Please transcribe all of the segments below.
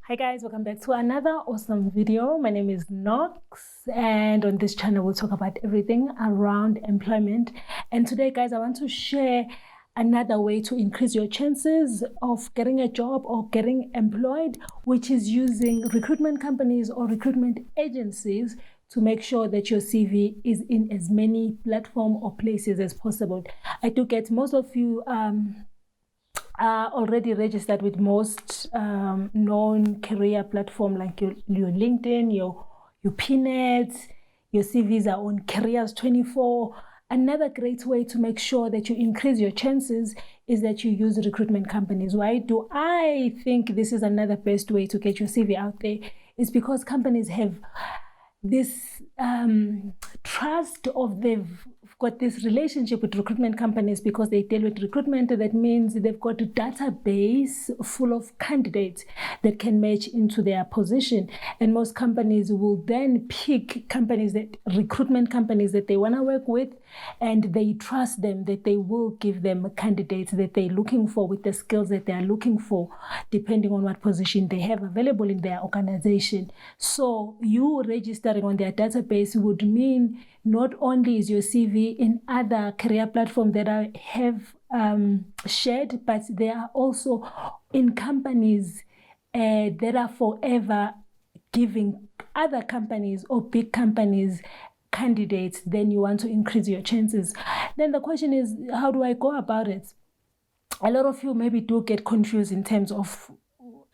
Hi guys, welcome back to another awesome video. My name is Nox, and on this channel we'll talk about everything around employment. And today guys, I want to share another way to increase your chances of getting a job or getting employed, which is using recruitment companies or recruitment agencies to make sure that your CV is in as many platforms or places as possible. I do get most of you are already registered with most known career platform like your LinkedIn, your PNet, your CVs are on Careers24. Another great way to make sure that you increase your chances is that you use recruitment companies. Why do I think this is another best way to get your CV out there? It's because companies have this trust of they've got this relationship with recruitment companies because they deal with recruitment. That means they've got a database full of candidates that can match into their position. And most companies will then pick recruitment companies that they want to work with, and they trust them that they will give them candidates that they're looking for with the skills that they are looking for, depending on what position they have available in their organization. So you registering on their database would mean not only is your CV in other career platforms that I have shared, but they are also in companies that are forever giving other companies or big companies candidates. Then you want to increase your chances. Then the question is, how do I go about it? A lot of you maybe do get confused in terms of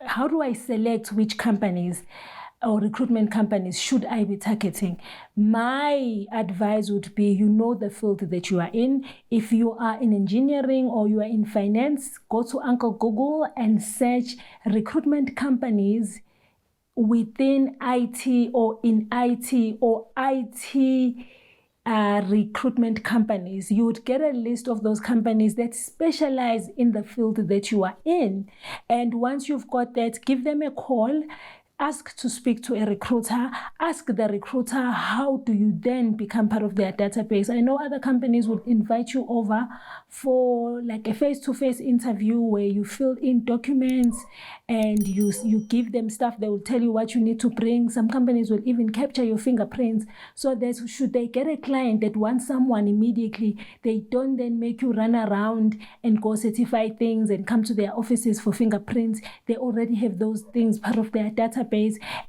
how do I select which companies or recruitment companies should I be targeting? My advice would be, you know the field that you are in. If you are in engineering or you are in finance, go to Uncle Google and search recruitment companies within IT or in IT or IT recruitment companies. You would get a list of those companies that specialize in the field that you are in. And once you've got that, give them a call. Ask to speak to a recruiter. Ask the recruiter, how do you then become part of their database? I know other companies would invite you over for like a face-to-face interview where you fill in documents and you give them stuff. They will tell you what you need to bring. Some companies will even capture your fingerprints, so that should they get a client that wants someone immediately, they don't then make you run around and go certify things and come to their offices for fingerprints. They already have those things part of their database,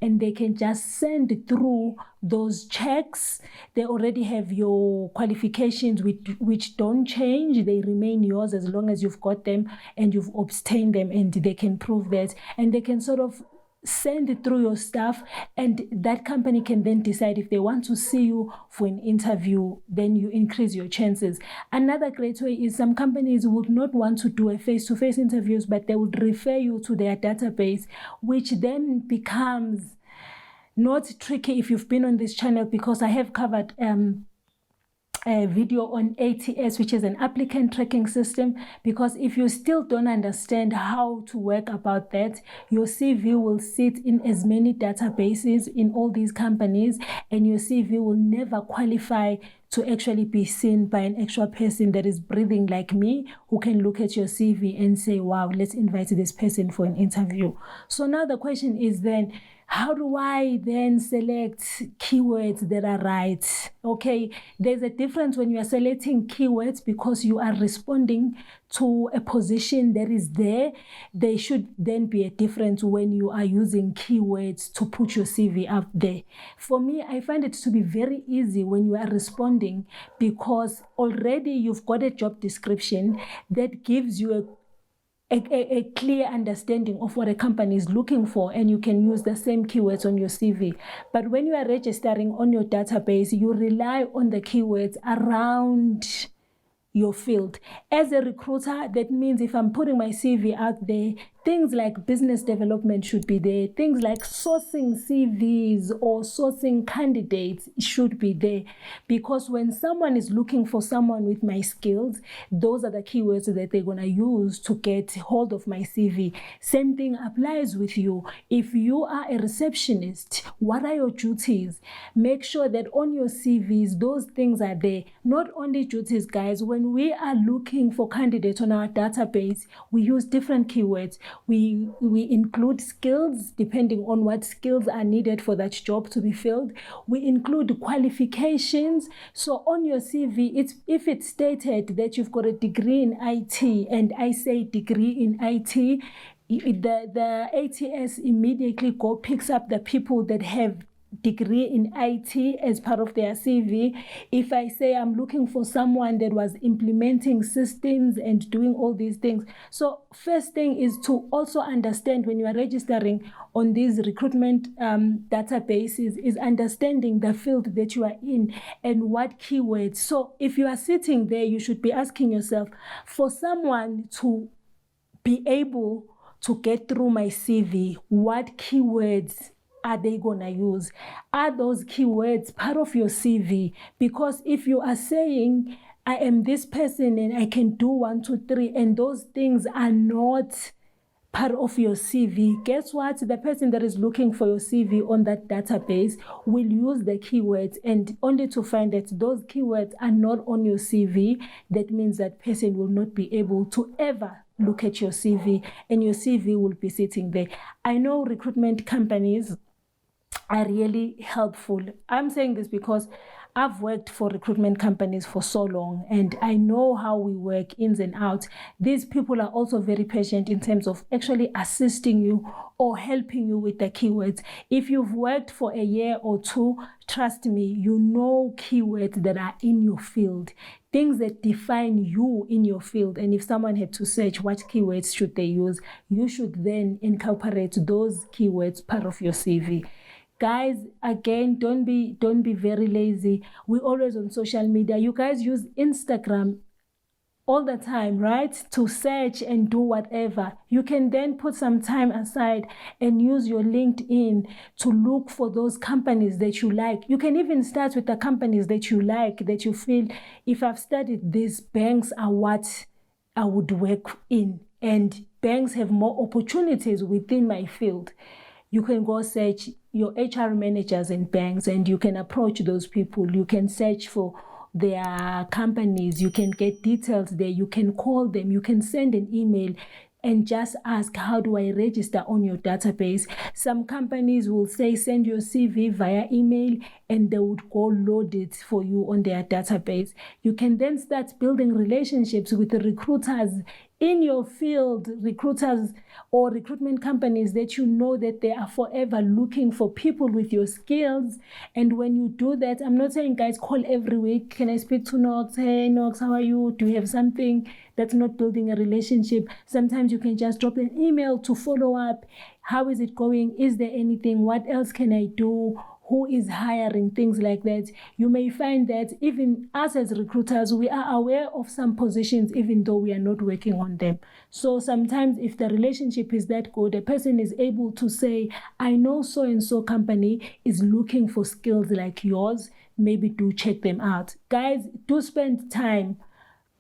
and they can just send through those checks. They already have your qualifications which don't change. They remain yours as long as you've got them and you've obtained them, and they can prove that, and they can sort of send it through your stuff, and that company can then decide if they want to see you for an interview. Then you increase your chances. Another great way is some companies would not want to do a face-to-face interviews, but they would refer you to their database, which then becomes not tricky if you've been on this channel, because I have covered a video on ATS, which is an applicant tracking system. Because if you still don't understand how to work about that, your CV will sit in as many databases in all these companies, and your CV will never qualify to actually be seen by an actual person that is breathing like me, who can look at your CV and say, wow, let's invite this person for an interview. So now the question is then, how do I then select keywords that are right? Okay, there's a difference when you are selecting keywords because you are responding to a position that is there. There should then be a difference when you are using keywords to put your CV out there. For me, I find it to be very easy when you are responding, because already you've got a job description that gives you a clear understanding of what a company is looking for, and you can use the same keywords on your CV. But when you are registering on your database, you rely on the keywords around your field. As a recruiter, that means if I'm putting my CV out there, things like business development should be there. Things like sourcing CVs or sourcing candidates should be there. Because when someone is looking for someone with my skills, those are the keywords that they're going to use to get hold of my CV. Same thing applies with you. If you are a receptionist, what are your duties? Make sure that on your CVs, those things are there. Not only duties, guys. When we are looking for candidates on our database, we use different keywords. We include skills depending on what skills are needed for that job to be filled. We include qualifications. So on your CV, if it's stated that you've got a degree in IT, and I say degree in IT, the ATS immediately picks up the people that have degree in IT as part of their CV. If I say I'm looking for someone that was implementing systems and doing all these things. So first thing is to also understand when you are registering on these recruitment databases is understanding the field that you are in and what keywords. So if you are sitting there, you should be asking yourself, for someone to be able to get through my CV, what keywords are they gonna use? Are those keywords part of your CV? Because if you are saying, I am this person and I can do 1, 2, 3, and those things are not part of your CV, guess what? The person that is looking for your CV on that database will use the keywords, and only to find that those keywords are not on your CV. That means that person will not be able to ever look at your CV, and your CV will be sitting there. I know recruitment companies are really helpful. I'm saying this because I've worked for recruitment companies for so long, and I know how we work ins and outs. These people are also very patient in terms of actually assisting you or helping you with the keywords. If you've worked for a year or two, trust me, you know keywords that are in your field, things that define you in your field. And if someone had to search what keywords should they use, you should then incorporate those keywords part of your CV. Guys, again, don't be very lazy. We're always on social media. You guys use Instagram all the time, right? To search and do whatever. You can then put some time aside and use your LinkedIn to look for those companies that you like. You can even start with the companies that you like, that you feel, if I've studied these, banks are what I would work in. And banks have more opportunities within my field. You can go search your HR managers in banks and you can approach those people. You can search for their companies. You can get details there. You can call them. You can send an email and just ask, how do I register on your database? Some companies will say, send your CV via email, and they would go load it for you on their database. You can then start building relationships with the recruiters in your field, recruiters or recruitment companies that you know that they are forever looking for people with your skills. And when you do that, I'm not saying, guys, call every week. Can I speak to Knox? Hey, Knox, how are you? Do you have something? That's not building a relationship. Sometimes you can just drop an email to follow up. How is it going? Is there anything? What else can I do? Who is hiring? Things like that. You may find that even us as recruiters, we are aware of some positions even though we are not working on them. So sometimes if the relationship is that good, a person is able to say, I know so-and-so company is looking for skills like yours. Maybe do check them out. Guys, do spend time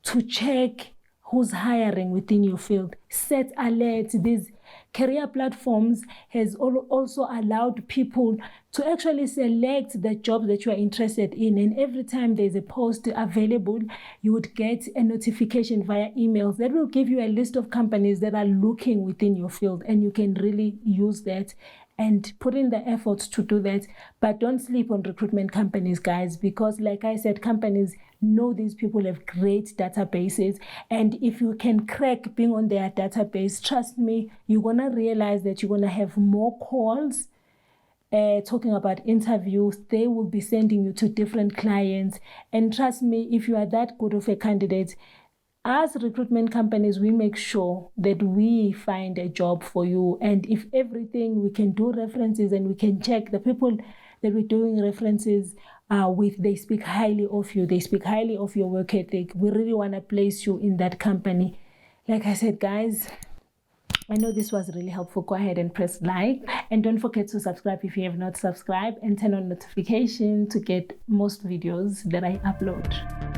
to check who's hiring within your field. Set alerts. These career platforms has also allowed people to actually select the job that you are interested in. And every time there's a post available, you would get a notification via emails that will give you a list of companies that are looking within your field. And you can really use that and put in the effort to do that. But don't sleep on recruitment companies, guys, because like I said, companies know these people have great databases. And if you can crack being on their database, trust me, you're going to realize that you're going to have more calls. Talking about interviews, they will be sending you to different clients. And trust me, if you are that good of a candidate, as recruitment companies, we make sure that we find a job for you. And if everything, we can do references and we can check the people that we're doing references with, they speak highly of you. They speak highly of your work ethic. We really want to place you in that company. Like I said, guys, I know this was really helpful. Go ahead and press like. And don't forget to subscribe if you have not subscribed, and turn on notification to get most videos that I upload.